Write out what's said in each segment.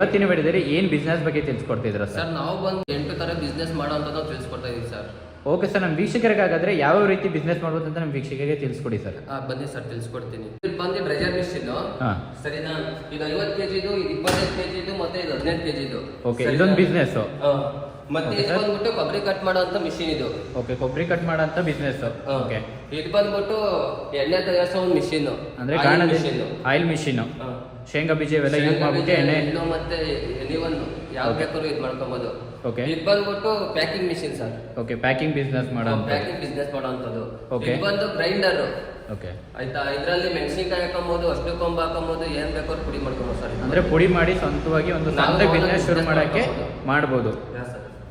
ಇವತ್ತಿನ ವಿಡಿಯೋದಲ್ಲಿ ಏನು ಬಿಸ್ನೆಸ್ ಬಗ್ಗೆ ತಿಳಿಸ್ಕೊಡ್ತಿದ್ದೀರಾ ಸರ್? ಸರ್ ನಾವು ಬಂದು 8 ತರ ಬಿಸ್ನೆಸ್ ಮಾಡೋ ಅಂತ ನಾವು ತಿಳಿಸ್ಕೊಡ್ತಾ ಇದೀವಿ ಸರ್. ಓಕೆ ಸರ್, ನಮ್ಮ ವೀಕ್ಷಕರಿಗಾದ್ರೆ ಯಾವ ರೀತಿ ಬಿಸ್ನೆಸ್ ಮಾಡ್ಬೋದು ಅಂತ ನಮ್ಮ ವೀಕ್ಷಕರಿಗೆ ತಿಳಿಸ್ಕೊಡಿ ಸರ್. ಬನ್ನಿ ಸರ್ ತಿಳಿಸ್ಕೊಡ್ತೀನಿ. ಇದು ಬಂದು ಡ್ರೈಯರ್ ಮಿಷಿನ್ ಸರಿನಾ. ಇದು 50 kg ಇದು 25 kg ಇದು ಮತ್ತೆ ಇದು 15 kg ಇದು. ಓಕೆ, ಇದೊಂದು ಬಿಸ್ನೆಸ್. ಮತ್ತೆ ಇದು ಬಂದ್ಬಿಟ್ಟು ಕೊಬ್ಬರಿ ಕಟ್ ಮಾಡೋ ಅಂತ ಮಿಷಿನ್ ಇದು. ಓಕೆ, ಕೊಬ್ಬರಿ ಕಟ್ ಮಾಡೋ ಅಂತ ಬಿಸ್ನೆಸ್. ಓಕೆ, ಇದು ಬಂದ್ಬಿಟ್ಟು ಎಣ್ಣೆ ತಯಾರಿಸೋ ಒಂದು ಮಿಷಿನ್, ಅಂದ್ರೆ ಆಯಿಲ್ ಮಿಷಿನ್. ಶೇಂಗಾ ಬೀಜ ಇವೆಲ್ಲ ಯೂಸ್ ಮಾಡ್ಬಿಟ್ಟು ಎಣ್ಣೆ ಮತ್ತೆ ಎನಿವನ್ನು ಯಾವ ಬೇಕಾದ್ರೂ ಇದು ಮಾಡ್ಕೊಬೋದು. ಓಕೆ, ಇದು ಬಂದ್ಬಿಟ್ಟು packing machine sir. Okay, packing business ಮಾಡೋ ಪ್ಯಾಕಿಂಗ್ ಬಿಸ್ನೆಸ್ ಮಾಡೋಂಥದ್ದು. ಓಕೆ, ಇದು ಬಂದು ಗ್ರೈಂಡರ್. ಓಕೆ ಆಯ್ತಾ, ಇದರಲ್ಲಿ ಮೆಣಸಿನಕಾಯಿ ಹಾಕೊಂಬೋದು, ಅಷ್ಟು ಕೊಂಬು ಹಾಕೊಂಬೋದು, ಏನ್ ಬೇಕಾದ್ರೂ ಪುಡಿ ಮಾಡ್ಕೊಬೋದು ಸರ್. ಅಂದ್ರೆ ಪುಡಿ ಮಾಡಿ ಸ್ವಂತವಾಗಿ ಒಂದು ಸ್ವಂತ ಬಿಸ್ನೆಸ್ ಶುರು ಮಾಡಕ್ಕೆ ಮಾಡ್ಬೋದು.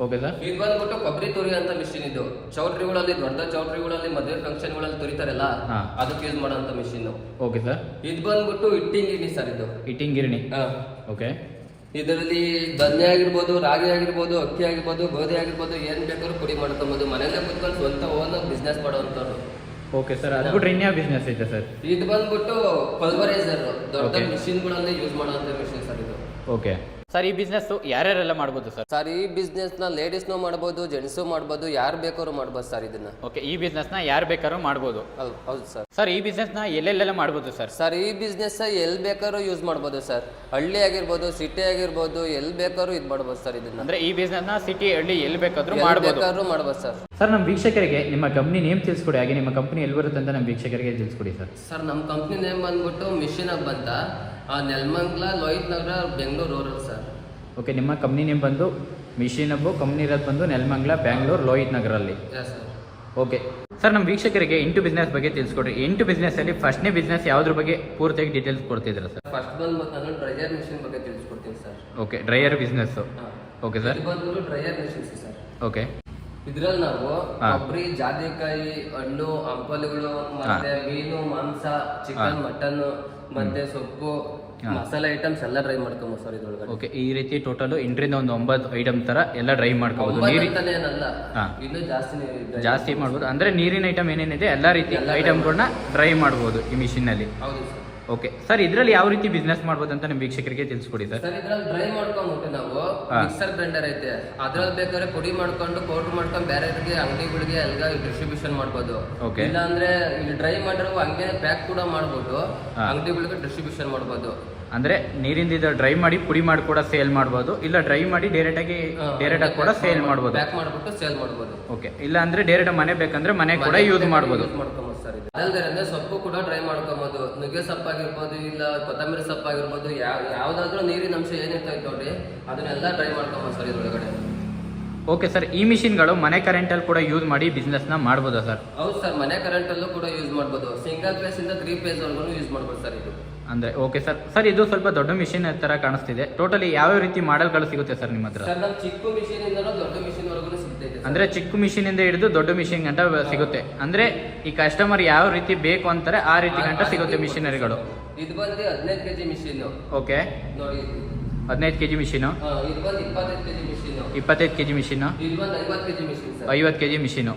ಓಕೆ ಸರ್, ಇದು ಬಂದ್ಬಿಟ್ಟು ಕೊಬ್ಬರಿ ತುರಿ ಅಂತ ಮಿಷಿನ್. ಇದು ಚೌಟ್ರಿಗಳಲ್ಲಿ, ದೊಡ್ಡ ಚೌಟ್ರಿಗಳಲ್ಲಿ, ಮದುವೆ ಫಂಕ್ಷನ್ಗಳಲ್ಲಿ ತುರಿತಾರಲ್ಲ, ಅದಕ್ಕೆ ಯೂಸ್ ಮಾಡೋಂಥ ಮಿಷಿನ್. ಓಕೆ ಸರ್, ಇದು ಬಂದ್ಬಿಟ್ಟು ಹಿಟ್ಟಿಂಗ್ ಗಿರಣಿ ಸರ್. ಇದು ಹಿಟ್ಟಿಂಗ್ ಗಿರಣಿ. ಓಕೆ, ಇದರಲ್ಲಿ ಧನ್ಯ ಆಗಿರ್ಬೋದು, ರಾಗಿ ಆಗಿರ್ಬೋದು, ಅಕ್ಕಿ ಆಗಿರ್ಬೋದು, ಗೋಧಿ ಆಗಿರ್ಬೋದು, ಏನ್ ಬೇಕಾದ್ರೂ ಪುಡಿ ಮಾಡ್ಕೊಬೋದು. ಮನೆಯಲ್ಲೇ ಕುತ್ಕೊಂಡು ಸ್ವಂತ ಓನ್ ಬಿಸ್ನೆಸ್ ಮಾಡೋವಂಥವ್ರು. ಓಕೆ ಸರ್, ಅದು ಬಿಟ್ರೆ ಇನ್ಯಾವ ಬಿಸ್ನೆಸ್ ಐತೆ ಸರ್? ಇದು ಬಂದ್ಬಿಟ್ಟು ಪಲ್ವರೈಸರ್, ದೊಡ್ಡ ಮಿಷಿನ್ಗಳಲ್ಲಿ ಯೂಸ್ ಮಾಡೋಂಥ ಮಿಷಿನ್ ಸರ್ ಇದು. ಓಕೆ ಸರ್, ಈ ಬಿಸ್ನೆಸ್ ಯಾರ್ಯಾರೆಲ್ಲ ಮಾಡ್ಬೋದು ಸರ್? ಸರ್, ಈ ಬಿಸ್ನೆಸ್ ನ ಲೇಡೀಸ್ನು ಮಾಡ್ಬೋದು, ಜೆಂಟ್ಸು ಮಾಡ್ಬೋದು, ಯಾರು ಬೇಕಾದ್ರೂ ಮಾಡ್ಬೋದು ಸರ್ ಇದನ್ನ. ಓಕೆ, ಈ ಬಿಸ್ನೆಸ್ ನ ಯಾರು ಬೇಕಾದ್ರೂ ಮಾಡ್ಬೋದು. ಹೌದು ಸರ್. ಸರ್, ಈ ಬಿಸ್ನೆಸ್ ನ ಎಲ್ಲೆಲ್ಲೆಲ್ಲ ಮಾಡ್ಬೋದು ಸರ್? ಸರ್, ಈ ಬಿಸ್ನೆಸ್ ಎಲ್ಲಿ ಬೇಕಾದ್ರೂ ಯೂಸ್ ಮಾಡ್ಬೋದು ಸರ್. ಹಳ್ಳಿ ಆಗಿರ್ಬೋದು, ಸಿಟಿ ಆಗಿರ್ಬೋದು, ಎಲ್ಲಿ ಬೇಕಾದ್ರೂ ಇದು ಮಾಡ್ಬೋದು ಸರ್ ಇದನ್ನ. ಅಂದ್ರೆ ಈ ಬಿಸ್ನೆಸ್ ನ ಸಿಟಿ, ಹಳ್ಳಿ ಎಲ್ಲಿ ಬೇಕಾದ್ರೂ ಮಾಡ್ಬೋದು ಸರ್. ಸರ್, ನಮ್ಮ ವೀಕ್ಷಕರಿಗೆ ನಿಮ್ಮ ಕಂಪ್ನಿ ನೇಮ್ ತಿಳಿಸ್ಕೊಡಿ, ಹಾಗೆ ನಿಮ್ಮ ಕಂಪ್ನಿ ಎಲ್ಲಿ ಬರುತ್ತೆ ಅಂತ ನಮ್ಮ ವೀಕ್ಷಕರಿಗೆ ತಿಳಿಸ್ಕೊಡಿ ಸರ್. ಸರ್, ನಮ್ಮ ಕಂಪ್ನಿ ನೇಮ್ ಬಂದ್ಬಿಟ್ಟು ಮಿಷಿನ್ ಹಬ್ ಅಂತ, ನೆಲಮಂಗಲ, ಲೋಹಿತ್ ನಗರ, ಬೆಂಗಳೂರು ರೂರಲ್ ಸರ್. ಓಕೆ, ನಿಮ್ಮ ಕಂಪ್ನಿ ನೇಮ್ ಬಂದು ಮಿಷಿನ್ ಹಬ್ಬು, ಕಂಪ್ನಿ ಇರೋದು ಬಂದು ನೆಲಮಂಗಲ, ಬ್ಯಾಂಗ್ಳೂರು, ಲೋಹಿತ್ ನಗರಲ್ಲಿ. ಓಕೆ ಸರ್, ನಮ್ಮ ವೀಕ್ಷಕರಿಗೆ 8 ಬಿಸ್ನೆಸ್ ಬಗ್ಗೆ ತಿಳಿಸ್ಕೊಡ್ರಿ. 8 ಬಿಸ್ನೆಸ್ ಅಲ್ಲಿ ಫಸ್ಟ್ನೇ ಬಿಸ್ನೆಸ್ ಯಾವ್ದ್ರ ಬಗ್ಗೆ ಪೂರ್ತಿಯಾಗಿ ಡೀಟೇಲ್ಸ್ ಕೊಡ್ತಿದ್ದೀರಾ ಸರ್? ಫಸ್ಟ್ ಬಂದು ನಾನು ಡ್ರೈಯರ್ ಮಿಷಿನ್ ಬಗ್ಗೆ ತಿಳಿಸ್ಕೊಡ್ತೀನಿ sir. Okay, dryer business. Okay sir, ಇದು ಬಂದು ಡ್ರೈಯರ್ ಮಿಷಿನ್ ಸರ್. ಓಕೆ, ಇದ್ರಲ್ಲಿ ನಾವು ಕೊಬ್ಬರಿ, ಜಾದಿಕಾಯಿ, ಹಣ್ಣು, ಹಂಪಲುಗಳು, ಮತ್ತೆ ಮೀನು, ಮಾಂಸ, ಚಿಕನ್, ಮಟನ್, ಮತ್ತೆ ಸೊಪ್ಪು, ಮಸಾಲೆ ಐಟಮ್ಸ್ ಎಲ್ಲ ಡ್ರೈ ಮಾಡ್ಕೊಬೋದು ಸರ್ ಇದ್ರೊಳಗಡೆ. ಓಕೆ, ಈ ರೀತಿ ಟೋಟಲ್ 8ರಿಂದ 9 ಐಟಮ್ ತರ ಎಲ್ಲ ಡ್ರೈ ಮಾಡ್ಕೋಬಹುದು. ಏನಲ್ಲ, ಇನ್ನೂ ಜಾಸ್ತಿ ಮಾಡ್ಬೋದು. ಅಂದ್ರೆ ನೀರಿನ ಐಟಮ್ ಏನೇನಿದೆ ಎಲ್ಲ ರೀತಿ ಐಟಮ್ಗಳನ್ನ ಡ್ರೈ ಮಾಡ್ಬೋದು ಈ ಮಿಷಿನ್ ಅಲ್ಲಿ. ಹೌದು ಸರ್. ಓಕೆ ಸರ್, ಇದ್ರಲ್ಲಿ ಯಾವ ರೀತಿ ಬಿಸ್ನೆಸ್ ಮಾಡ್ಬೋದು ಅಂತ ನಮ್ಮ ವೀಕ್ಷಕರಿಗೆ ತಿಳಿಸ್ಕೊಡಿ ಸರ್. ಸರ್, ಇದ್ರಲ್ಲಿ ಡ್ರೈ ಮಾಡ್ಕೊಂಡ್ಬಿಟ್ಟು ನಾವು ಮಿಕ್ಸರ್ ಗ್ರೈಂಡರ್ ಐತೆ, ಅದ್ರಲ್ಲಿ ಬೇಕಾದ್ರೆ ಪುಡಿ ಮಾಡ್ಕೊಂಡು ಪೌಡರ್ ಮಾಡ್ಕೊಂಡು ಬೇರೆಯವರಿಗೆ, ಅಂಗಡಿಗಳಿಗೆ ಎಲ್ಲ ಡಿಸ್ಟ್ರಿಬ್ಯೂಷನ್ ಮಾಡ್ಬೋದು. ಇಲ್ಲ ಅಂದ್ರೆ ಇಲ್ಲಿ ಡ್ರೈ ಮಾಡಿರೋ ಹಂಗೆ ಪ್ಯಾಕ್ ಕೂಡ ಮಾಡ್ಬೋದು, ಅಂಗಡಿಗಳಿಗೆ ಡಿಸ್ಟ್ರಿಬ್ಯೂಷನ್ ಮಾಡ್ಬೋದು. ಅಂದ್ರೆ ನೀರಿಂದ ಡ್ರೈ ಮಾಡಿ ಪುಡಿ ಮಾಡಿ ಕೂಡ ಸೇಲ್ ಮಾಡ್ಬೋದು, ಇಲ್ಲ ಡ್ರೈ ಮಾಡಿ ಡೈರೆಕ್ಟ್ ಆಗಿ ಕೂಡ ಸೇಲ್ ಮಾಡ್ಬೋದು, ಪ್ಯಾಕ್ ಮಾಡ್ಬಿಟ್ಟು ಸೇಲ್ ಮಾಡ್ಬೋದು. ಓಕೆ, ಇಲ್ಲ ಅಂದ್ರೆ ಡೈರೆಕ್ಟ್ ಮನೆ ಬೇಕಂದ್ರೆ ಮನೆ ಕೂಡ ಯೂಸ್ ಮಾಡ್ಬೋದು. ಅದಲ್ಲದೆ ಸೊಪ್ಪು ಕೂಡ ಡ್ರೈ ಮಾಡ್ಕೊಬೋದು. ನುಗ್ಗೆ ಸೊಪ್ಪು ಆಗಿರ್ಬೋದು, ಇಲ್ಲ ಕೊತ್ತಂಬರಿ ಸೊಪ್ಪು ಆಗಿರ್ಬೋದು, ಯಾವ್ದಾದ್ರು ನೀರಿನ ಅಂಶ ಏನಿರ್ತೈತೆ ನೋಡಿ ಅದನ್ನೆಲ್ಲ ಡ್ರೈ ಮಾಡ್ಕೊಬೋದು ಸರ್ ಇದ್ರೊಳಗಡೆ. ಓಕೆ ಸರ್, ಈ ಮಿಷಿನ್ಗಳು ಮನೆ ಕರೆಂಟ್ ಅಲ್ಲಿ ಕೂಡ ಯೂಸ್ ಮಾಡಿ ಬಿಸ್ನೆಸ್ ನ ಮಾಡ್ಬೋದಾ ಸರ್? ಹೌದು ಸರ್, ಮನೆ ಕರೆಂಟ್ ಅಲ್ಲೂ ಕೂಡ ಯೂಸ್ ಮಾಡ್ಬೋದು. ಸಿಂಗಲ್ ಫೇಸ್ ಇಂದ 3 ಫೇಸ್ ವರೆಗೂ ಯೂಸ್ ಮಾಡ್ಬೋದು ಸರ್ ಇದು. ಅಂದ್ರೆ ಓಕೆ ಸರ್, ಇದು ಸ್ವಲ್ಪ ದೊಡ್ಡ ಮಿಷಿನ್ ತರ ಕಾಣಿಸ್ತಿದೆ. ಟೋಟಲಿ ಯಾವ ರೀತಿ ಮಾಡೆಲ್ಗಳು ಸಿಗುತ್ತೆ ಸರ್ ನಿಮ್ಮ ಹತ್ರ? ಸರ್, ನಮ್ಮ ಚಿಕ್ಕ ಮಿಷಿನ್ ಇಂದ ದೊಡ್ಡ ಮಿಷಿನ್ ವರೆಗೂ ಸಿಗ್ತೈತೆ. ಅಂದ್ರೆ ಚಿಕ್ಕ ಮಿಷಿನ್ ಇಂದ ಹಿಡಿದು ದೊಡ್ಡ ಮಿಷಿನ್ ಗಂಟ ಸಿಗುತ್ತೆ. ಅಂದ್ರೆ ಈ ಕಸ್ಟಮರ್ ಯಾವ ರೀತಿ ಬೇಕು ಅಂತಾರೆ ಆ ರೀತಿ ಗಂಟ ಸಿಗುತ್ತೆ ಮಿಷಿನರಿಗಳು. ಇದು ಬಂದು 15 kg ಮಿಷಿನ್. ಓಕೆ, ನೋಡಿ 15 kg ಮಿಷಿನ್. ಇದು ಬಂದು 25 kg ಮಿಷಿನ್. 25 kg machine. ಇದು ಬಂದು 50 kg machine sir. 50 kg machine.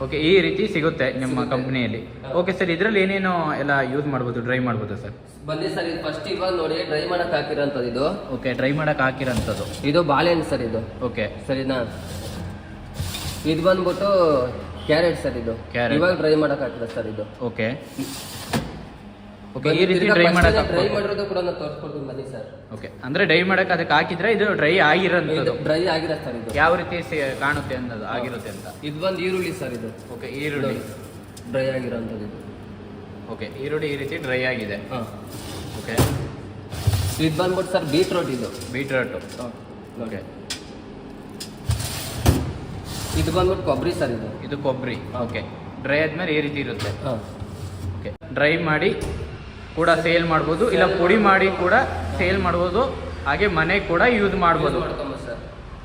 Okay, ಈ ರೀತಿ ಸಿಗುತ್ತೆ ನಿಮ್ಮ ಕಂಪನಿಯಲ್ಲಿ. ಓಕೆ ಸರ್, ಇದರಲ್ಲಿ ಏನೇನು ಎಲ್ಲ ಯೂಸ್ ಮಾಡ್ಬೋದು, ಡ್ರೈ ಮಾಡ್ಬೋದು ಸರ್? ಬನ್ನಿ ಸರ್, ಇದು ಫಸ್ಟ್ ಇವಾಗ ನೋಡಿ ಡ್ರೈ ಮಾಡಕ್ ಹಾಕಿರೋಂಥದ್ದು ಇದು. ಓಕೆ, ಡ್ರೈ ಮಾಡಕ್ ಹಾಕಿರೋಂಥದ್ದು ಇದು ಬಾಳೆಹಣ್ಣು ಸರ್ ಇದು. ಓಕೆ, ಸರಿನಾ. ಇದು ಬಂದ್ಬಿಟ್ಟು ಕ್ಯಾರೆಟ್ ಸರ್. ಇದು ಇವಾಗ ಡ್ರೈ ಮಾಡಕ್ ಹಾಕಿರೋ ಸರ್ ಇದು. ಓಕೆ, ಓಕೆ, ಈ ರೀತಿ ಡ್ರೈ ಮಾಡಿರೋದು ಕೂಡ ನಾನು ತೋರಿಸ್ಕೊಡ್ತೀನಿ ಬನ್ನಿ ಸರ್. ಓಕೆ, ಅಂದ್ರೆ ಡ್ರೈ ಮಾಡಕ್ ಅದಕ್ಕೆ ಹಾಕಿದ್ರೆ ಇದು ಡ್ರೈ ಆಗಿರೋದು, ಡ್ರೈ ಆಗಿರೋ ಸರ್ ಇದು. ಯಾವ ರೀತಿ ಕಾಣುತ್ತೆ ಅನ್ನೋದು ಆಗಿರುತ್ತೆ ಅಂತ. ಇದು ಬಂದು ಈರುಳ್ಳಿ ಸರ್ ಇದು. ಓಕೆ, ಈರುಳ್ಳಿ ಡ್ರೈ ಆಗಿರೋಂಥದ್ದು ಇದು. ಓಕೆ, ಈರುಳ್ಳಿ ಈ ರೀತಿ ಡ್ರೈ ಆಗಿದೆ. ಓಕೆ, ಇದು ಬಂದ್ಬಿಟ್ಟು ಸರ್ ಬೀಟ್ರೋಟ್. ಇದು ಬೀಟ್ರೋಟ್. ಓಕೆ, ಇದು ಬಂದ್ಬಿಟ್ಟು ಕೊಬ್ಬರಿ ಸರ್ ಇದು. ಇದು ಕೊಬ್ಬರಿ. ಓಕೆ, ಡ್ರೈ ಆದ್ಮೇಲೆ ಈ ರೀತಿ ಇರುತ್ತೆ. ಓಕೆ, ಡ್ರೈ ಮಾಡಿ ಕೂಡ ಸೇಲ್ ಮಾಡ್ಬೋದು, ಇಲ್ಲ ಪುಡಿ ಮಾಡಿ ಕೂಡ ಸೇಲ್ ಮಾಡ್ಬೋದು, ಹಾಗೆ ಮನೆ ಕೂಡ ಯೂಸ್ ಮಾಡ್ಬೋದು.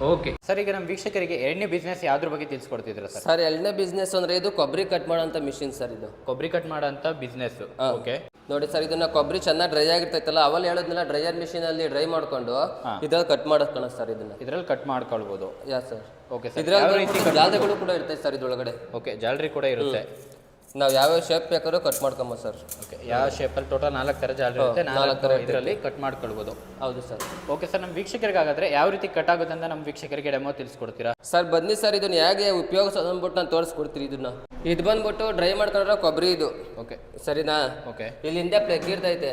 ಓಕೆ ಸರ್, ಈಗ ನಮ್ಮ ವೀಕ್ಷಕರಿಗೆ ಎರಡನೇ ಬಿಸ್ನೆಸ್ ಯಾವ್ದ್ರ ಬಗ್ಗೆ ತಿಳಿಸ್ಕೊಡ್ತಿದ್ರ ಸರ್? ಸರ್, ಎರಡನೇ ಬಿಸ್ನೆಸ್ ಅಂದ್ರೆ ಇದು ಕೊಬ್ಬರಿ ಕಟ್ ಮಾಡೋಂಥ ಮಿಷಿನ್ ಸರ್. ಇದು ಕೊಬ್ಬರಿ ಕಟ್ ಮಾಡೋಂಥ ಬಿಸ್ನೆಸ್. ಓಕೆ, ನೋಡಿ ಸರ್, ಇದನ್ನ ಕೊಬ್ಬರಿ ಚೆನ್ನಾಗಿ ಡ್ರೈ ಆಗಿರ್ತೈತಲ್ಲ, ಅವಲ್ಲಿ ಹೇಳೋದ್ನೆಲ್ಲ ಡ್ರೈಯರ್ ಮಿಷಿನ್ ಅಲ್ಲಿ ಡ್ರೈ ಮಾಡ್ಕೊಂಡು ಇದ್ರಲ್ಲಿ ಕಟ್ ಮಾಡೋದು ಸರ್. ಇದ್ರಲ್ಲಿ ಕಟ್ ಮಾಡ್ಕೊಳ್ಬೋದು. ಯಾ ಸರ್. ಓಕೆ ಸರ್, ಇದ್ರಲ್ಲಿ ಜಾಲರಿಗಳು ಕೂಡ ಇರ್ತೈತೆ ಸರ್ ಇದ್ರೊಳಗಡೆ. ಓಕೆ, ಜಾಲರಿ ಕೂಡ ಇರುತ್ತೆ. ನಾವು ಯಾವ್ಯಾವ ಶೇಪ್ ಬೇಕಾದ್ರೂ ಕಟ್ ಮಾಡ್ಕೊಂಬೋದು ಸರ್. ಓಕೆ, ಯಾವ ಶೇಪಲ್ಲಿ ಟೋಟಲ್ 4 ಥರ ಜಾಲರಿ ಇರುತ್ತೆ, 4 ಥರ ಇದರಲ್ಲಿ ಕಟ್ ಮಾಡ್ಕೊಳ್ಬೋದು. ಹೌದು ಸರ್. ಓಕೆ ಸರ್, ನಮ್ಮ ವೀಕ್ಷಕರಿಗಾಗಾದ್ರೆ ಯಾವ ರೀತಿ ಕಟ್ ಆಗುತ್ತೆ ಅಂತ ನಮ್ಮ ವೀಕ್ಷಕರಿಗೆ ಡೆಮೋ ತಿಳಿಸ್ಕೊಡ್ತೀರಾ ಸರ್? ಬನ್ನಿ ಸರ್, ಇದನ್ನ ಹೇಗೆ ಉಪಯೋಗಿಸೋದು ಅಂದ್ಬಿಟ್ಟು ನಾನು ತೋರಿಸ್ಕೊಡ್ತೀನಿ. ಇದನ್ನ ಇದು ಬಂದ್ಬಿಟ್ಟು ಡ್ರೈ ಮಾಡ್ಕೊಂಡ್ರೆ ಕೊಬ್ಬರಿ ಇದು. ಓಕೆ, ಸರಿನಾ? ಓಕೆ. ಇಲ್ಲಿ ಹಿಂದೆ ಪ್ಲಗ್ ಇರ್ತೈತೆ.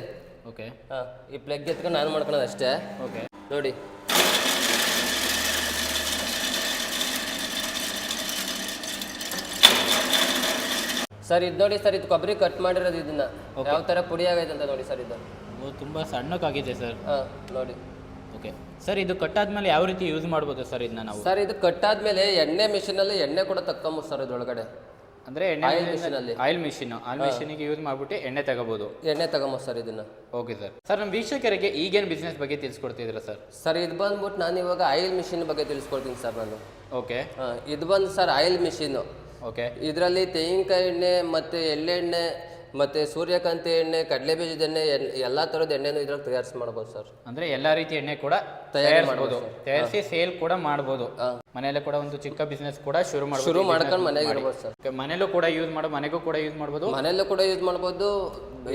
ಓಕೆ, ಹಾಂ, ಈ ಪ್ಲಗ್ ಎತ್ಕೊಂಡು ನಾನು ಮಾಡ್ಕೊಳ್ಳೋದು ಅಷ್ಟೇ. ಓಕೆ, ನೋಡಿ. ಸರ್ ಇದು ನೋಡಿ ಸರ್, ಇದು ಕೊಬ್ಬರಿ ಕಟ್ ಮಾಡಿರೋದು. ಇದನ್ನ ಯಾವ ಥರ ಪುಡಿ ಆಗೈತೆ ಅಂತ ನೋಡಿ ಸರ್. ಇದು ತುಂಬ ಸಣ್ಣಕ್ಕಾಗಿದೆ ಸರ್. ಹಾಂ, ನೋಡಿ. ಓಕೆ ಸರ್, ಇದು ಕಟ್ಟಾದ್ಮೇಲೆ ಯಾವ ರೀತಿ ಯೂಸ್ ಮಾಡ್ಬೋದು ಸರ್ ಇದನ್ನ ನಾವು? ಸರ್ ಇದು ಕಟ್ಟಾದ್ಮೇಲೆ ಎಣ್ಣೆ ಮಿಷಿನಲ್ಲಿ ಎಣ್ಣೆ ಕೂಡ ತಕ್ಕೊಂಬೋದು ಸರ್. ಇದ್ರೊಳಗಡೆ ಅಂದರೆ ಆಯಿಲ್ ಮಿಷಿನಲ್ಲಿ ಆಯಿಲ್ ಮಿಷಿನಿಗೆ ಯೂಸ್ ಮಾಡಿಬಿಟ್ಟು ಎಣ್ಣೆ ತಗೋಬೋದು. ಎಣ್ಣೆ ತಗೊಂಬೋದು ಸರ್ ಇದನ್ನ. Okay sir. ಸರ್, ನಮ್ಮ ವೀಕ್ಷಕರಿಗೆ ಈಗೇನು ಬಿಸ್ನೆಸ್ ಬಗ್ಗೆ ತಿಳಿಸ್ಕೊಡ್ತಿದ್ದೀರಾ ಸರ್? ಸರ್ ಇದು ಬಂದ್ಬಿಟ್ಟು ನಾನು ಇವಾಗ ಆಯಿಲ್ ಮಿಷಿನ್ ಬಗ್ಗೆ ತಿಳಿಸ್ಕೊಡ್ತೀನಿ ಸರ್ ನಾನು. ಓಕೆ. ಹಾಂ, ಇದು ಬಂದು ಸರ್ ಆಯಿಲ್ ಮಿಷಿನ್ನು. ಓಕೆ. ಇದರಲ್ಲಿ ತೆಂಗಿನಕಾಯಿ ಎಣ್ಣೆ ಮತ್ತು ಎಳ್ಳೆಣ್ಣೆ ಮತ್ತು ಸೂರ್ಯಕಾಂತಿ ಎಣ್ಣೆ, ಕಡಲೆ ಬೀಜದ ಎಣ್ಣೆ, ಎಲ್ಲ ಥರದ ಎಣ್ಣೆನೂ ಇದ್ರಲ್ಲಿ ತಯಾರಿಸಿ ಮಾಡ್ಬೋದು ಸರ್. ಅಂದರೆ ಎಲ್ಲ ರೀತಿ ಎಣ್ಣೆ ಕೂಡ ತಯಾರಿಸ್ಬೋದು, ತಯಾರಿಸಿ ಸೇಲ್ ಕೂಡ ಮಾಡ್ಬೋದು. ಮನೆಯಲ್ಲೇ ಕೂಡ ಒಂದು ಚಿಕ್ಕ ಬಿಸ್ನೆಸ್ ಕೂಡ ಶುರು ಮಾಡ್ಕೊಂಡು ಮನೆಗೆ ಇರ್ಬೋದು ಸರ್. ಮನೇಲೂ ಕೂಡ ಯೂಸ್ ಮನೆಗೂ ಕೂಡ ಯೂಸ್ ಮಾಡ್ಬೋದು, ಮನೆಯಲ್ಲೂ ಕೂಡ ಯೂಸ್ ಮಾಡ್ಬೋದು,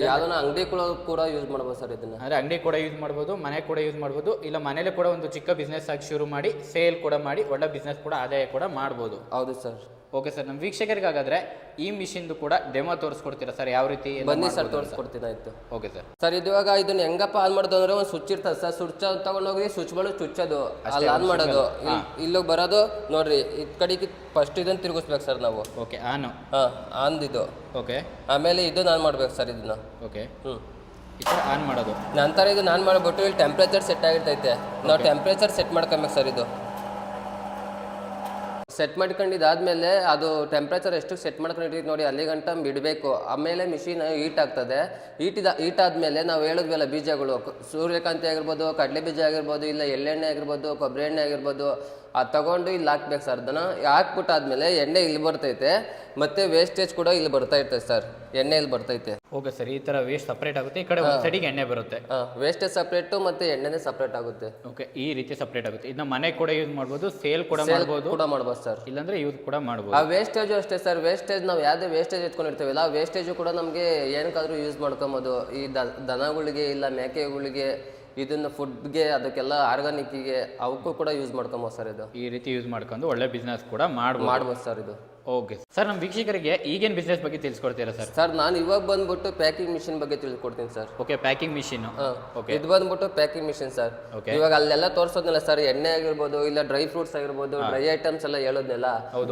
ಯಾವ್ದನ್ನ ಅಂಗಡಿ ಕೂಡ ಯೂಸ್ ಮಾಡ್ಬೋದು ಸರ್ ಇದನ್ನ. ಅಂದರೆ ಅಂಗಡಿ ಕೂಡ ಯೂಸ್ ಮಾಡ್ಬೋದು, ಮನೆ ಕೂಡ ಯೂಸ್ ಮಾಡ್ಬೋದು, ಇಲ್ಲ ಮನೇಲಿ ಕೂಡ ಒಂದು ಚಿಕ್ಕ ಬಿಸ್ನೆಸ್ ಆಗಿ ಶುರು ಮಾಡಿ ಸೇಲ್ ಕೂಡ ಮಾಡಿ ಒಳ್ಳೆ ಬಿಸ್ನೆಸ್ ಕೂಡ ಆದಾಯ ಕೂಡ ಮಾಡ್ಬೋದು. ಹೌದು ಸರ್. ಓಕೆ ಸರ್, ನಮ್ಮ ವೀಕ್ಷಕರಿಗಾಗಾದ್ರೆ ಈ ಮಿಷಿನ್ದು ಕೂಡ ಡೆಮೋ ತೋರಿಸ್ಕೊಡ್ತೀರಾ ಸರ್? ಯಾವ ರೀತಿ? ಬನ್ನಿ ಸರ್, ತೋರಿಸ್ಕೊಡ್ತೀನಿ. ಆಯ್ತು. Okay sir. ಸರ್ ಇದು ಇವಾಗ ಇದನ್ನ ಹೆಂಗಪ್ಪ ಆನ್ ಮಾಡೋದು ಅಂದ್ರೆ ಒಂದು ಸ್ವಿಚ್ ಇರ್ತದೆ ಸರ್. ಸ್ವಿಚ್ ತಗೊಂಡೋಗಿ ಸ್ವಿಚ್ ಬಳಿ ಚುಚ್ಚೋದು, ಅಲ್ಲಿ ಆನ್ ಮಾಡೋದು. ಇಲ್ಲಿಗೆ ಬರೋದು ನೋಡ್ರಿ, ಈ ಕಡೆಗೆ ಫಸ್ಟ್ ಇದನ್ನ ತಿರುಗಿಸ್ಬೇಕು ಸರ್ ನಾವು. Okay, on. ಹಾಂ, ಆನ್ದಿದ್ದು. ಓಕೆ. ಆಮೇಲೆ ಇದು ನಾನು ಮಾಡ್ಬೇಕು ಸರ್ ಇದನ್ನ. ಓಕೆ. ಈ ಥರ ಆನ್ ಮಾಡೋದು. ನಂತರ ಇದು ನಾನು ಮಾಡಿಬಿಟ್ಟು ಇಲ್ಲಿ ಟೆಂಪ್ರೇಚರ್ ಸೆಟ್ ಆಗಿರ್ತೈತೆ. ನಾವು ಟೆಂಪ್ರೇಚರ್ ಸೆಟ್ ಮಾಡ್ಕೊಬೇಕು ಸರ್. ಇದು ಸೆಟ್ ಮಾಡ್ಕೊಂಡಿದ್ದಾದ್ಮೇಲೆ ಅದು ಟೆಂಪ್ರೇಚರ್ ಎಷ್ಟು ಸೆಟ್ ಮಾಡ್ಕೊಂಡಿರ್ತೀವಿ ನೋಡಿ, ಅಲ್ಲಿ ಗಂಟ ಬಿಡಬೇಕು. ಆಮೇಲೆ ಮಿಷಿನ್ ಹೀಟ್ ಆಗ್ತದೆ. ಹೀಟ್ ಆದಮೇಲೆ ನಾವು ಹೇಳಿದ್ವಲ್ಲ ಬೀಜಗಳು, ಸೂರ್ಯಕಾಂತಿ ಆಗಿರ್ಬೋದು, ಕಡಲೆ ಬೀಜ ಆಗಿರ್ಬೋದು, ಇಲ್ಲ ಎಳ್ಳೆಣ್ಣೆ ಆಗಿರ್ಬೋದು, ಕೊಬ್ಬರಿ ಎಣ್ಣೆ ಆಗಿರ್ಬೋದು, ಅದು ತಗೊಂಡು ಇಲ್ಲಿ ಹಾಕ್ಬೇಕು ಸರ್. ಅದನ್ನು ಹಾಕ್ಬಿಟ್ಟಾದ್ಮೇಲೆ ಎಣ್ಣೆ ಇಲ್ಲಿ ಬರ್ತೈತೆ, ಮತ್ತು ವೇಸ್ಟೇಜ್ ಕೂಡ ಇಲ್ಲಿ ಬರ್ತಾ ಇರ್ತೈತೆ ಸರ್. ಎಣ್ಣೆ ಇಲ್ಲಿ ಬರ್ತೈತೆ. ಓಕೆ ಸರ್, ಈ ಥರ ವೇಸ್ಟ್ ಸಪ್ರೇಟ್ ಆಗುತ್ತೆ, ಈ ಕಡೆ ಒಂದು ಸೈಡಿಗೆ ಎಣ್ಣೆ ಬರುತ್ತೆ. ಹಾಂ, ವೇಸ್ಟೇಜ್ ಸಪ್ರೇಟು ಮತ್ತು ಎಣ್ಣೆನೇ ಸಪ್ರೇಟ್ ಆಗುತ್ತೆ. ಓಕೆ, ಈ ರೀತಿ ಸಪ್ರೇಟ್ ಆಗುತ್ತೆ. ಇದನ್ನ ಮನೆ ಕೂಡ ಯೂಸ್ ಮಾಡ್ಬೋದು, ಸೇಲ್ ಕೂಡ ಮಾಡ್ಬೋದು ಸರ್. ಇಲ್ಲಾಂದ್ರೆ ಯೂಸ್ ಕೂಡ ಮಾಡ್ಬೋದು. ಆ ವೇಸ್ಟೇಜು ಅಷ್ಟೇ ಸರ್. ವೇಸ್ಟೇಜ್ ನಾವು ಯಾವುದೇ ವೇಸ್ಟೇಜ್ ಎತ್ಕೊಂಡಿರ್ತೀವಲ್ಲ, ಆ ವೇಸ್ಟೇಜು ಕೂಡ ನಮಗೆ ಏನಕ್ಕಾದ್ರೂ ಯೂಸ್ ಮಾಡ್ಕೊಬೋದು. ಈ ದನಗಳಿಗೆ ಇಲ್ಲ ಮೇಕೆಗಳಿಗೆ, ಇದನ್ನ ಫುಡ್ಗೆ, ಅದಕ್ಕೆಲ್ಲ ಆರ್ಗಾನಿಕ್ಕಿಗೆ, ಅವಕ್ಕೂ ಕೂಡ ಯೂಸ್ ಮಾಡ್ಕೊಬೋದು ಸರ್. ಇದು ಈ ರೀತಿ ಯೂಸ್ ಮಾಡ್ಕೊಂಡು ಒಳ್ಳೆ ಬಿಸ್ನೆಸ್ ಕೂಡ ಮಾಡ್ಬೋದು ಸರ್ ಇದು. ಓಕೆ ಸರ್, ನಮ್ಮ ವೀಕ್ಷಕರಿಗೆ ಈಗೇನು ಬಿಸ್ನೆಸ್ ಬಗ್ಗೆ ತಿಳಿಸ್ಕೊಡ್ತೀರಾ ಸರ್? ಸರ್ ನಾನು ಇವಾಗ ಬಂದ್ಬಿಟ್ಟು ಪ್ಯಾಕಿಂಗ್ ಮಿಷಿನ್ ಬಗ್ಗೆ ತಿಳ್ಕೊಡ್ತೀನಿ sir. Okay, packing machine. Okay, ಇದು ಬಂದ್ಬಿಟ್ಟು ಪ್ಯಾಕಿಂಗ್ ಮಿಷಿನ್ ಸರ್. ಓಕೆ. ಇವಾಗ ಅಲ್ಲೆಲ್ಲ ತೋರಿಸೋದ್ನಲ್ಲ ಸರ್, ಎಣ್ಣೆ ಆಗಿರ್ಬೋದು, ಇಲ್ಲ ಡ್ರೈ ಫ್ರೂಟ್ಸ್ ಆಗಿರ್ಬೋದು, ಡ್ರೈ ಐಟಮ್ಸ್ ಎಲ್ಲ ಹೇಳೋದ್ನೆಲ್ಲ,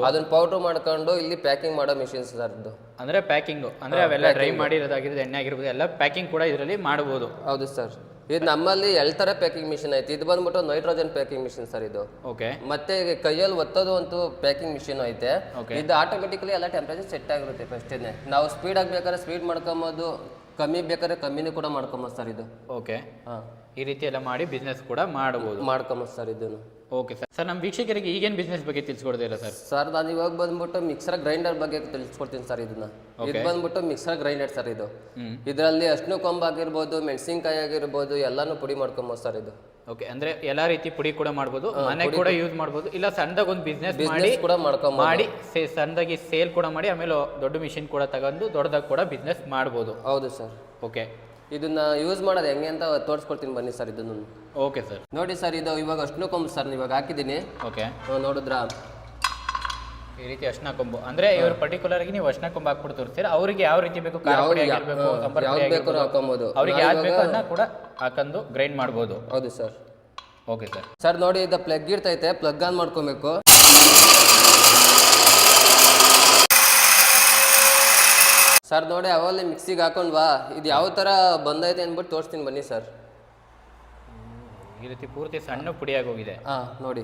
ಅದನ್ನ ಪೌಡರ್ ಮಾಡ್ಕೊಂಡು ಇಲ್ಲಿ ಪ್ಯಾಕಿಂಗ್ ಮಾಡೋ ಮಿಷಿನ್ ಸರ್ ಇದು. ಅಂದ್ರೆ ಪ್ಯಾಕಿಂಗ್ ಅಂದ್ರೆ ಅವೆಲ್ಲ ಡ್ರೈ ಮಾಡಿರೋದಾಗಿರೋದು, ಎಣ್ಣೆ ಆಗಿರ್ಬೋದು, ಎಲ್ಲ ಪ್ಯಾಕಿಂಗ್ ಕೂಡ ಇದರಲ್ಲಿ ಮಾಡಬಹುದು. ಹೌದು ಸರ್. ಇದು ನಮ್ಮಲ್ಲಿ ಥರ ಪ್ಯಾಕಿಂಗ್ ಮಿಷಿನ್ ಐತಿ. ಇದು ಬಂದ್ಬಿಟ್ಟು ನೈಟ್ರೋಜನ್ ಪ್ಯಾಕಿಂಗ್ ಮಿಷಿನ್ ಸರ್ ಇದು. ಓಕೆ. ಮತ್ತೆ ಕೈಯಲ್ಲಿ ಒತ್ತೋದು ಅಂತೂ ಪ್ಯಾಕಿಂಗ್ ಮಿಷಿನ್ ಐತೆ. ಇದು ಆಟೋಮೆಟಿಕಲಿ ಎಲ್ಲ ಟೆಂಪರೇಚರ್ ಸೆಟ್ ಆಗಿರುತ್ತೆ ಫಸ್ಟೇನೆ. ನಾವು ಸ್ಪೀಡ್ ಆಗ್ಬೇಕಾದ್ರೆ ಸ್ಪೀಡ್ ಮಾಡ್ಕೊಬೋದು, ಕಮ್ಮಿ ಬೇಕಾದ್ರೆ ಕಮ್ಮಿನೂ ಕೂಡ ಮಾಡ್ಕೊಬೋದು ಸರ್ ಇದು. ಓಕೆ. ಹಾಂ, ಈ ರೀತಿ ಎಲ್ಲ ಮಾಡಿ ಬಿಸ್ನೆಸ್ ಕೂಡ ಮಾಡ್ಕೊಬೋದು ಸರ್ ಇದನ್ನು. Okay sir. ಸರ್, ನಮ್ಮ ವೀಕ್ಷಕರಿಗೆ ಈಗೇನು ಬಿಸ್ನೆಸ್ ಬಗ್ಗೆ ತಿಳಿಸ್ಕೊಡ್ತೀರಾ ಸರ್? ಸರ್ ನಾನು ಇವಾಗ ಬಂದ್ಬಿಟ್ಟು ಮಿಕ್ಸರ್ ಗ್ರೈಂಡರ್ ಬಗ್ಗೆ ತಿಳಿಸ್ಕೊಡ್ತೀನಿ ಸರ್. ಇದನ್ನ ಇದು ಬಂದ್ಬಿಟ್ಟು ಮಿಕ್ಸರ್ ಗ್ರೈಂಡರ್ ಸರ್ ಇದು. ಇದರಲ್ಲಿ ಅರ್ಶಿನ ಕೊಂಬು ಆಗಿರ್ಬೋದು, ಮೆಣಸಿನ್ಕಾಯಿ ಆಗಿರ್ಬೋದು, ಎಲ್ಲಾನು ಪುಡಿ ಮಾಡ್ಕೊಬೋದು ಸರ್ ಇದು. ಓಕೆ, ಅಂದ್ರೆ ಎಲ್ಲಾ ರೀತಿ ಪುಡಿ ಕೂಡ ಮಾಡ್ಬೋದು, ಮನೆ ಕೂಡ ಯೂಸ್ ಮಾಡ್ಬೋದು, ಇಲ್ಲ ಸಣ್ಣದಾಗ ಒಂದು ಬಿಸ್ನೆಸ್ ಕೂಡ ಮಾಡಿ ಸಣ್ಣದಾಗಿ ಸೇಲ್ ಕೂಡ ಮಾಡಿ, ಆಮೇಲೆ ದೊಡ್ಡ ಮಿಷಿನ್ ಕೂಡ ತಗೊಂಡು ದೊಡ್ಡದಾಗ ಕೂಡ ಬಿಸ್ನೆಸ್ ಮಾಡ್ಬೋದು. ಹೌದು ಸರ್. ಓಕೆ, ಇದನ್ನ ಯೂಸ್ ಮಾಡೋದು ಹೆಂಗೆ ಅಂತ ತೋರಿಸ್ಕೊಡ್ತೀನಿ ಬನ್ನಿ ಸರ್ ಇದನ್ನು. Okay sir. ನೋಡಿ ಸರ್, ಇದು ಇವಾಗ ಅರ್ಶಿನ ಕೊಂಬು ಸರ್ ಇವಾಗ ಹಾಕಿದ್ದೀನಿ. ಓಕೆ, ನೋಡಿದ್ರಾ? ಈ ರೀತಿ ಅರ್ಶಿನ ಕೊಂಬು ಅಂದ್ರೆ ಇವರು ಪರ್ಟಿಕ್ಯುಲರ್ ಆಗಿ ನೀವು ಅರ್ಶಿನ ಕೊಂಬು ಹಾಕ್ಬಿಟ್ಟು ತೋರಿಸ್ತೀರಾ. ಅವ್ರಿಗೆ ಯಾವ ರೀತಿ ಬೇಕು, ಹಾಕೋಬಹುದು, ಅವ್ರಿಗೆ ಯಾವ್ದು ಬೇಕು ಅದನ್ನ ಕೂಡ ಹಾಕೊಂಡು ಗ್ರೈಂಡ್ ಮಾಡ್ಬೋದು. ಹೌದು ಸರ್. Okay sir. ಸರ್ ನೋಡಿ, ಇದು ಪ್ಲಗ್ ಇರ್ತೈತೆ, ಪ್ಲಗ್ ಆನ್ ಮಾಡ್ಕೊಬೇಕು. ಸರ್ ನೋಡಿ, ಅವಾಗಲೇ ಮಿಕ್ಸಿಗೆ ಹಾಕೊಂಡ್ವಾ, ಇದು ಯಾವ ಥರ ಬಂದೈತೆ ಅಂದ್ಬಿಟ್ಟು ತೋರಿಸ್ತೀನಿ ಬನ್ನಿ ಸರ್. ಈ ರೀತಿ ಪೂರ್ತಿ ಸಣ್ಣ ಪುಡಿಯಾಗಿ ಹೋಗಿದೆ. ಹಾಂ, ನೋಡಿ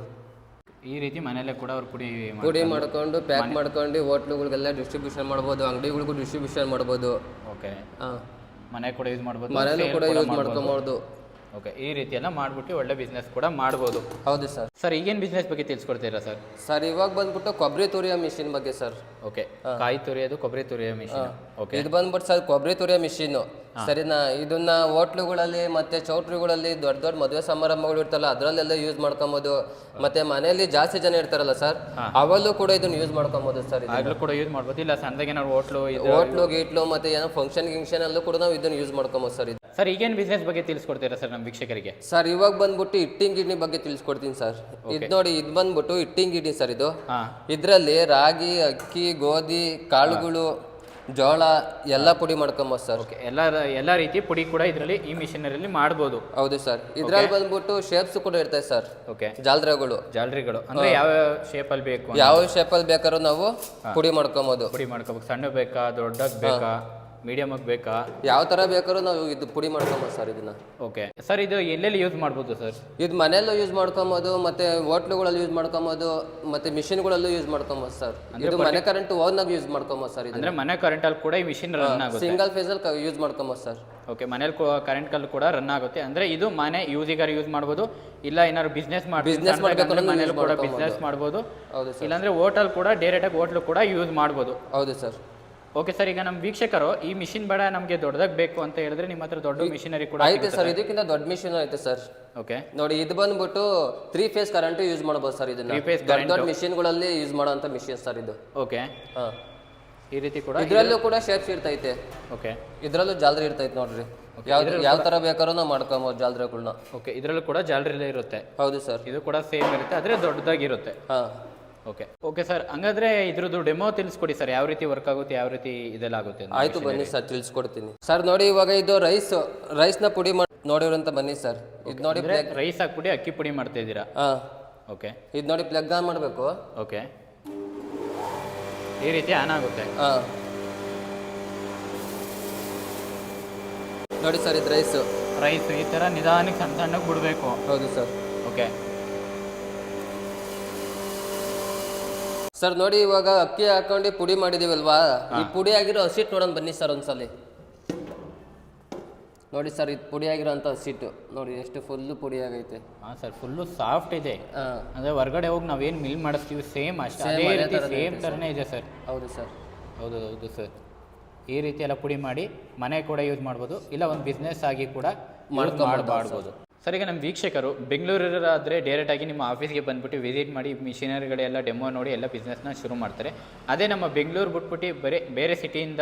ಈ ರೀತಿ ಮನೆಯಲ್ಲೇ ಕೂಡ ಅವ್ರು ಪುಡಿ ಮಾಡ್ಕೊಂಡು ಪ್ಯಾಕ್ ಮಾಡ್ಕೊಂಡು ಹೋಟ್ಲುಗಳಿಗೆಲ್ಲ ಡಿಸ್ಟ್ರಿಬ್ಯೂಷನ್ ಮಾಡ್ಬೋದು, ಅಂಗಡಿಗಳಿಗೂ ಡಿಸ್ಟ್ರಿಬ್ಯೂಷನ್ ಮಾಡ್ಬೋದು. ಓಕೆ. ಹಾಂ, ಮನೆ ಕೂಡ ಯೂಸ್ ಮಾಡ್ಬೋದು, ಮನೇಲೂ ಕೂಡ ಯೂಸ್ ಮಾಡ್ಕೊಬೋದು. ಓಕೆ, ಈ ರೀತಿ ಎಲ್ಲ ಮಾಡ್ಬಿಟ್ಟು ಒಳ್ಳೆ ಬಿಸ್ನೆಸ್ ಕೂಡ ಮಾಡ್ಬೋದು. ಹೌದು ಸರ್. ಸರ್, ಈಗೇನು ಬಿಸ್ನೆಸ್ ಬಗ್ಗೆ ತಿಳಿಸ್ಕೊಡ್ತೀರಾ ಸರ್? ಸರ್ ಇವಾಗ ಬಂದ್ಬಿಟ್ಟು ಕೊಬ್ಬರಿ ತುರಿಯೋ ಮಿಷಿನ್ ಬಗ್ಗೆ ಸರ್. ಓಕೆ, ಕಾಯಿ ತುರಿಯೋದು, ಕೊಬ್ಬರಿ ತುರಿಯೋ ಮಿಷಿನ್. ಓಕೆ, ಇದು ಬಂದ್ಬಿಟ್ಟು ಸರ್ ಕೊಬ್ಬರಿ ತುರಿಯೋ ಮಿಷಿನ್. ಸರಿನಾ. ಇದನ್ನ ಹೋಟ್ಲುಗಳಲ್ಲಿ ಮತ್ತೆ ಚೌಟ್ರಿಗಳಲ್ಲಿ ದೊಡ್ಡ ದೊಡ್ಡ ಮದುವೆ ಸಮಾರಂಭಗಳು ಇರ್ತಲ್ಲ ಅದ್ರಲ್ಲೆಲ್ಲ ಯೂಸ್ ಮಾಡ್ಕೊಬೋದು. ಮತ್ತೆ ಮನೆಯಲ್ಲಿ ಜಾಸ್ತಿ ಜನ ಇರ್ತಾರಲ್ಲ ಸರ್, ಅವಲ್ಲೂ ಕೂಡ ಇದನ್ನ ಯೂಸ್ ಮಾಡ್ಕೊಬೋದು ಸರ್. ಆಗ್ಲೂ ಕೂಡ ಯೂಸ್ ಮಾಡ್ಬೋದು. ಇಲ್ಲ ಸಣ್ಣದಾಗಿ ಏನಾದ್ರು ಹೋಟ್ಲು ಗೀಟ್ಲು ಮತ್ತೆ ಏನೋ ಫಂಕ್ಷನ್ ಗಿಂಕ್ಷನ್ ಅಲ್ಲೂ ಕೂಡ ನಾವು ಇದನ್ನ ಯೂಸ್ ಮಾಡ್ಕೊಬೋದು ಸರ್. ಸರ್ ಈಗೇನು ಬಿಸ್ನೆಸ್ ಬಗ್ಗೆ ತಿಳಿಸ್ಕೊಡ್ತೀರಾ ಸರ್ ನಮ್ಮ ವೀಕ್ಷಕರಿಗೆ? ಸರ್ ಇವಾಗ ಬಂದ್ಬಿಟ್ಟು ಹಿಟ್ಟಿನ ಗಿಣ್ಣಿ ಬಗ್ಗೆ ತಿಳಿಸ್ಕೊಡ್ತೀನಿ ಸರ್. ಇದು ನೋಡಿ, ಇದು ಬಂದ್ಬಿಟ್ಟು ಹಿಟ್ಟಿನ ಗಿಣ್ಣಿ ಸರ್. ಇದು ಇದರಲ್ಲಿ ರಾಗಿ, ಅಕ್ಕಿ, ಗೋಧಿ, ಕಾಳುಗಳು, ಜೋಳ ಎಲ್ಲ ಪುಡಿ ಮಾಡ್ಕೊಬೋದು ಸರ್. ಎಲ್ಲ ರೀತಿ ಪುಡಿ ಕೂಡ ಇದರಲ್ಲಿ ಈ ಮಿಷಿನರಿಯಲ್ಲಿ ಮಾಡ್ಬೋದು. ಹೌದು ಸರ್. ಇದ್ರಲ್ಲಿ ಬಂದ್ಬಿಟ್ಟು ಶೇಪ್ಸ್ ಕೂಡ ಇರ್ತದೆ ಸರ್. ಜಾಲರಿಗಳು ಅಂದ್ರೆ ಯಾವ ಶೇಪ್ ಅಲ್ಲಿ ಬೇಕು, ಯಾವ ಶೇಪ್ ಅಲ್ಲಿ ಬೇಕಾದ್ರೂ ನಾವು ಪುಡಿ ಮಾಡ್ಕೊಬೋದು. ಸಣ್ಣ ಬೇಕಾ, ದೊಡ್ಡಕ್ ಬೇಕಾ, ಮೀಡಿಯಮ್ ಆಗಿ ಬೇಕಾ, ಯಾವ ತರ ಬೇಕಾದ್ರೂ ನಾವು ಇದು ಪುಡಿ ಮಾಡ್ಕೊಬೋದು ಸರ್. ಇದನ್ನ ಸರ್ ಇದು ಎಲ್ಲೆಲ್ಲಿ ಯೂಸ್ ಮಾಡ್ಬೋದು ಸರ್? ಇದು ಮನೆಯಲ್ಲೂ ಯೂಸ್ ಮಾಡ್ಕೊಬೋದು, ಮತ್ತೆ ಹೋಟ್ಲುಗಳಲ್ಲಿ ಯೂಸ್ ಮಾಡ್ಕೊಬೋದು, ಮತ್ತೆ ಮಿಷಿನ್ಗಳಲ್ಲೂ ಯೂಸ್ ಮಾಡ್ಕೊಬೋದು ಸರ್. ಇದು ಮನೆ ಕರೆಂಟ್ ಓನ್ನಾಗ ಯೂಸ್ ಮಾಡ್ಕೊಬೋದು ಸರ್. ಅಂದ್ರೆ ಮನೆ ಕರೆಂಟ್ ಅಲ್ಲಿ ಕೂಡ ಈ ಮಿಷಿನ್ ರನ್ ಆಗುತ್ತೆ. ಸಿಂಗಲ್ ಫೇಸ್ ಅಲ್ಲಿ ಯೂಸ್ ಮಾಡ್ಕೊಬೋದು ಸರ್. ಮನೇಲಿ ಕರೆಂಟ್ ಕಲ್ ಕೂಡ ರನ್ ಆಗುತ್ತೆ. ಅಂದ್ರೆ ಇದು ಮನೆ ಯೂಸಿಗಾರ ಯೂಸ್ ಮಾಡ್ಬೋದು, ಇಲ್ಲ ಏನಾದ್ರು ಬಿಸ್ನೆಸ್ ಮಾಡ್ಬೇಕು ಮನೇಲಿ ಕೂಡ ಬಿಸ್ನೆಸ್ ಮಾಡ್ಬೋದು. ಇಲ್ಲಾಂದ್ರೆ ಹೋಟೆಲ್ ಕೂಡ ಡೈರೆಕ್ಟ್ ಆಗಿ ಹೋಟ್ಲು ಕೂಡ ಯೂಸ್ ಮಾಡ್ಬೋದು. ಹೌದು ಸರ್. ಓಕೆ ಸರ್, ಈಗ ನಮ್ಮ ವೀಕ್ಷಕರು ಈ ಮಿಷಿನ್ ಬೇಡ ನಮಗೆ ದೊಡ್ಡದಾಗಿ ಬೇಕು ಅಂತ ಹೇಳಿದ್ರೆ ನಿಮ್ಮ ಹತ್ರ ದೊಡ್ಡ ಮಿಷಿನರಿ ಕೂಡ ಐತೆ ಸರ್. ಇದಕ್ಕಿಂತ ದೊಡ್ಡ ಮಿಷಿನ್ ಐತೆ ಸರ್. ನೋಡಿ, ಇದು ಬಂದ್ಬಿಟ್ಟು 3 ಫೇಸ್ ಕರೆಂಟ್ ಯೂಸ್ ಮಾಡಬಹುದು ಸರ್. ಇದನ್ನ ದೊಡ್ಡ ಮಿಷಿನ್ಗಳಲ್ಲಿ ಯೂಸ್ ಮಾಡುವಂತ ಮಿಷಿನ್ ಸರ್ ಇದು. ಈ ರೀತಿ ಕೂಡ ಇದರಲ್ಲೂ ಕೂಡ ಶೇಪ್ಸ್ ಇರ್ತೈತೆ. ಇದರಲ್ಲೂ ಜಾಲರಿ ಇರ್ತೈತೆ ನೋಡ್ರಿ. ಯಾವ ತರ ಬೇಕಾದ್ರೂ ನಾವು ಮಾಡ್ಕೊಬಹುದು ಜಾಲರಿಗಳನ್ನ. ಇದರಲ್ಲೂ ಕೂಡ ಜಾಲರಿ ಇರುತ್ತೆ. ಹೌದು ಸರ್. ಇದು ಕೂಡ ಸೇಮ್ ಇರುತ್ತೆ, ಆದ್ರೆ ದೊಡ್ಡದಾಗಿರುತ್ತೆ. ಓಕೆ ಸರ್, ಹಂಗಾದ್ರೆ ಇದ್ರದ್ದು ಡೆಮೋ ತಿಳಿಸ್ಕೊಡಿ ಸರ್. ಯಾವ ರೀತಿ ವರ್ಕ್ ಆಗುತ್ತೆ, ಯಾವ ರೀತಿ ಇದೆಲ್ಲ ಆಗುತ್ತೆ? ಆಯ್ತು, ಬನ್ನಿ ಸರ್, ತಿಳಿಸ್ಕೊಡ್ತೀನಿ ಸರ್. ನೋಡಿ, ಇವಾಗ ಇದು ರೈಸ್ ನ ಪುಡಿ ನೋಡಿರಂತ ಬನ್ನಿ ಸರ್. ಇದು ನೋಡಿ, ರೈಸ್ ಹಾಕ್ಬಿಡಿ ಅಕ್ಕಿ ಪುಡಿ ಮಾಡ್ತಾ ಇದ್ದೀರಾ? ಇದು ನೋಡಿ, ಪ್ಲಗ್ ಆನ್ ಮಾಡಬೇಕು. ಈ ರೀತಿ ಆನ್ ಆಗುತ್ತೆ. ನೋಡಿ ಸರ್, ಇದು ರೈಸ್ ಈ ತರ ನಿಧಾನಕ್ಕೆ ಸಣ್ಣ ಸಣ್ಣಗೆ ಬಿಡಬೇಕು. ಹೌದು ಸರ್. ಸರ್ ನೋಡಿ, ಇವಾಗ ಅಕ್ಕಿ ಹಾಕೊಂಡು ಪುಡಿ ಮಾಡಿದೀವಲ್ವಾ, ಈ ಪುಡಿ ಆಗಿರೋ ಹಸಿಟ್ಟು ನೋಡೋಣ ಬನ್ನಿ ಸರ್ ಒಂದ್ಸಲಿ. ನೋಡಿ ಸರ್, ಇದು ಪುಡಿ ಆಗಿರೋಂಥ ಹಸಿಟ್ಟು ನೋಡಿ, ಎಷ್ಟು ಫುಲ್ಲು ಪುಡಿ ಆಗೈತೆ. ಸರ್, ಫುಲ್ಲು ಸಾಫ್ಟ್ ಇದೆ. ಅಂದ್ರೆ ಹೊರಗಡೆ ಹೋಗಿ ನಾವೇನು ಮಿಲ್ ಮಾಡಿಸ್ತೀವಿ ಸೇಮ್ ಅಷ್ಟೇ ಅದೇ ರೀತಿ ಸೇಮ್ ಥರನೇ ಇದೆ ಸರ್. ಹೌದು ಸರ್. ಹೌದು ಸರ್. ಈ ರೀತಿ ಎಲ್ಲ ಪುಡಿ ಮಾಡಿ ಮನೆ ಕೂಡ ಯೂಸ್ ಮಾಡ್ಬೋದು, ಇಲ್ಲ ಒಂದು ಬಿಸ್ನೆಸ್ ಆಗಿ ಕೂಡ ಮಾಡ್ಬೋದು ಸರ್. ಈಗ ನಮ್ಮ ವೀಕ್ಷಕರು ಬೆಂಗಳೂರಾದರೆ ಡೈರೆಕ್ಟಾಗಿ ನಿಮ್ಮ ಆಫೀಸ್ಗೆ ಬಂದುಬಿಟ್ಟು ವಿಸಿಟ್ ಮಾಡಿ ಮಿಷಿನರಿಗಳೆಲ್ಲ ಡೆಮೋ ನೋಡಿ ಎಲ್ಲ ಬಿಸ್ನೆಸ್ನ ಶುರು ಮಾಡ್ತಾರೆ. ಅದೇ ನಮ್ಮ ಬೆಂಗಳೂರು ಬಿಟ್ಬಿಟ್ಟು ಬೇರೆ ಸಿಟಿಯಿಂದ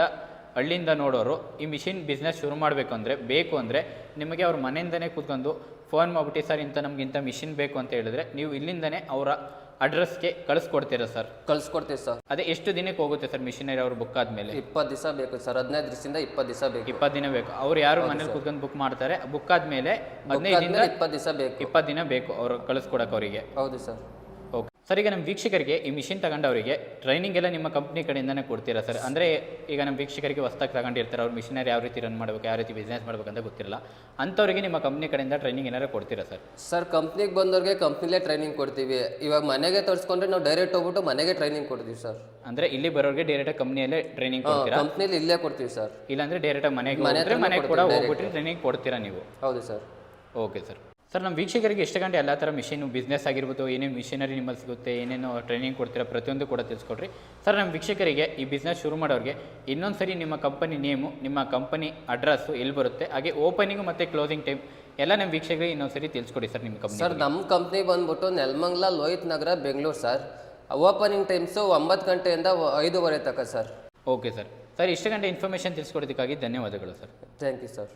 ಹಳ್ಳಿಯಿಂದ ನೋಡೋರು ಈ ಮಿಷಿನ್ ಬಿಸ್ನೆಸ್ ಶುರು ಮಾಡಬೇಕು ಅಂದರೆ ಬೇಕು ಅಂದರೆ ನಿಮಗೆ ಅವ್ರ ಮನೆಯಿಂದನೇ ಕೂತ್ಕೊಂಡು ಫೋನ್ ಮಾಡಿಬಿಟ್ಟು ಸರ್ ನಮ್ಗೆ ಇಂಥ ಮಿಷಿನ್ ಬೇಕು ಅಂತ ಹೇಳಿದ್ರೆ ನೀವು ಇಲ್ಲಿಂದನೇ ಅವರ ಅಡ್ರೆಸ್ಗೆ ಕಳಿಸ್ಕೊಡ್ತೀರಾ ಸರ್? ಕಳಿಸ್ಕೊಡ್ತೀವಿ ಸರ್. ಅದೇ ಎಷ್ಟು ದಿನಕ್ಕೆ ಹೋಗುತ್ತೆ ಸರ್ ಮಿಷಿನರಿ ಅವ್ರು ಬುಕ್ ಆದಮೇಲೆ? 20 ದಿವಸ ಬೇಕು ಸರ್. 15 ದಿವಸದಿಂದ 20 ದಿವಸ ಬೇಕು. 20 ದಿನ ಬೇಕು. ಅವ್ರು ಯಾರು ಮನೇಲಿ ಕೂತ್ಕೊಂಡು ಬುಕ್ ಮಾಡ್ತಾರೆ, ಬುಕ್ ಆದಮೇಲೆ 15 ದಿನ 20 ದಿವಸ ಬೇಕು. 20 ದಿನ ಬೇಕು ಅವ್ರು ಕಳಿಸ್ಕೊಡಕ್ಕೆ ಅವರಿಗೆ. ಹೌದು ಸರ್. ಓಕೆ ಸರ್, ಈಗ ನಮ್ಮ ವೀಕ್ಷಕರಿಗೆ ಈ ಮಿಷಿನ್ ತಗೊಂಡವರಿಗೆ ಟ್ರೈನಿಂಗ್ ಎಲ್ಲ ನಿಮ್ಮ ಕಂಪ್ನಿ ಕಡೆಯಿಂದನೇ ಕೊಡ್ತೀರಾ ಸರ್? ಅಂದರೆ ಈಗ ನಮ್ಮ ವೀಕ್ಷಕರಿಗೆ ಹೊಸ್ದಾಗಿ ತಗೊಂಡಿರ್ತಾರೆ, ಅವ್ರು ಮಿಷಿನರಿ ಯಾವ ರೀತಿ ರನ್ ಮಾಡಬೇಕು, ಯಾವ ರೀತಿ ಬಿಸ್ನೆಸ್ ಮಾಡಬೇಕಂತ ಗೊತ್ತಿರಲ್ಲ, ಅಂಥವ್ರಿಗೆ ನಿಮ್ಮ ಕಂಪ್ನಿ ಕಡೆಯಿಂದ ಟ್ರೈನಿಂಗ್ ಏನಾರು ಕೊಡ್ತೀರಾ ಸರ್? ಸರ್, ಕಂಪ್ನಿಗೆ ಬಂದವ್ರಿಗೆ ಕಂಪ್ನಿಲೇ ಟ್ರೈನಿಂಗ್ ಕೊಡ್ತೀವಿ. ಇವಾಗ ಮನೆಗೆ ತೋರಿಸ್ಕೊಂಡ್ರೆ ನಾವು ಡೈರೆಕ್ಟ್ ಹೋಗ್ಬಿಟ್ಟು ಮನೆಗೆ ಟ್ರೈನಿಂಗ್ ಕೊಡ್ತೀವಿ ಸರ್. ಅಂದರೆ ಇಲ್ಲಿ ಬರೋರಿಗೆ ಡೈರೆಕ್ಟ್ ಕಂಪ್ನಿಯಲ್ಲೇ ಟ್ರೈನಿಂಗ್ ಕೊಡ್ತೀರಾ? ಕಂಪ್ನಿಲಿ ಇಲ್ಲೇ ಕೊಡ್ತೀವಿ ಸರ್. ಇಲ್ಲಾಂದರೆ ಡೈರೆಕ್ಟ್ ಮನೆಗೆ ಕೂಡ ಹೋಗ್ಬಿಟ್ಟು ಟ್ರೈನಿಂಗ್ ಕೊಡ್ತೀರಾ ನೀವು? ಹೌದು ಸರ್. Okay sir. ಸರ್, ನಮ್ಮ ವೀಕ್ಷಕರಿಗೆ ಎಷ್ಟು ಗಂಟೆ ಎಲ್ಲ ಥರ ಮಿಷಿನ್ ಬಿಸ್ನೆಸ್ ಆಗಿರ್ಬೋದು, ಏನೇನು ಮಿಷಿನರಿ ನಿಮ್ಮಲ್ಲಿ ಸಿಗುತ್ತೆ, ಏನೇನು ಟ್ರೈನಿಂಗ್ ಕೊಡ್ತೀರಾ, ಪ್ರತಿಯೊಂದು ಕೂಡ ತಿಳಿಸ್ಕೊಡ್ರಿ ಸರ್. ನಮ್ಮ ವೀಕ್ಷಕರಿಗೆ ಈ ಬಿಸ್ನೆಸ್ ಶುರು ಮಾಡೋರಿಗೆ ಇನ್ನೊಂದು ಸರಿ ನಿಮ್ಮ ಕಂಪನಿ ನೇಮು, ನಿಮ್ಮ ಕಂಪನಿ ಅಡ್ರೆಸ್ಸು ಎಲ್ಲಿ ಬರುತ್ತೆ, ಹಾಗೆ ಓಪನಿಂಗು ಮತ್ತು ಕ್ಲೋಸಿಂಗ್ ಟೈಮ್ ಎಲ್ಲ ನಮ್ಮ ವೀಕ್ಷಕರಿಗೆ ಇನ್ನೊಂದು ಸರಿ ತಿಳಿಸ್ಕೊಡಿ ಸರ್. ನಿಮ್ಮ ಕಂಪ್ನಿ ಸರ್, ನಮ್ಮ ಕಂಪ್ನಿ ಬಂದ್ಬಿಟ್ಟು ನೆಲಮಂಗಲ, ಲೋಹಿತ್ ನಗರ, ಬೆಂಗಳೂರು ಸರ್. ಓಪನಿಂಗ್ ಟೈಮ್ಸು 9 ಗಂಟೆಯಿಂದ 5:30 ತನಕ ಸರ್. Okay sir. ಸರ್, ಇಷ್ಟು ಗಂಟೆ ಇನ್ಫಾರ್ಮೇಷನ್ ತಿಳಿಸ್ಕೊಡೋದಕ್ಕಾಗಿ ಧನ್ಯವಾದಗಳು ಸರ್. Thank you sir.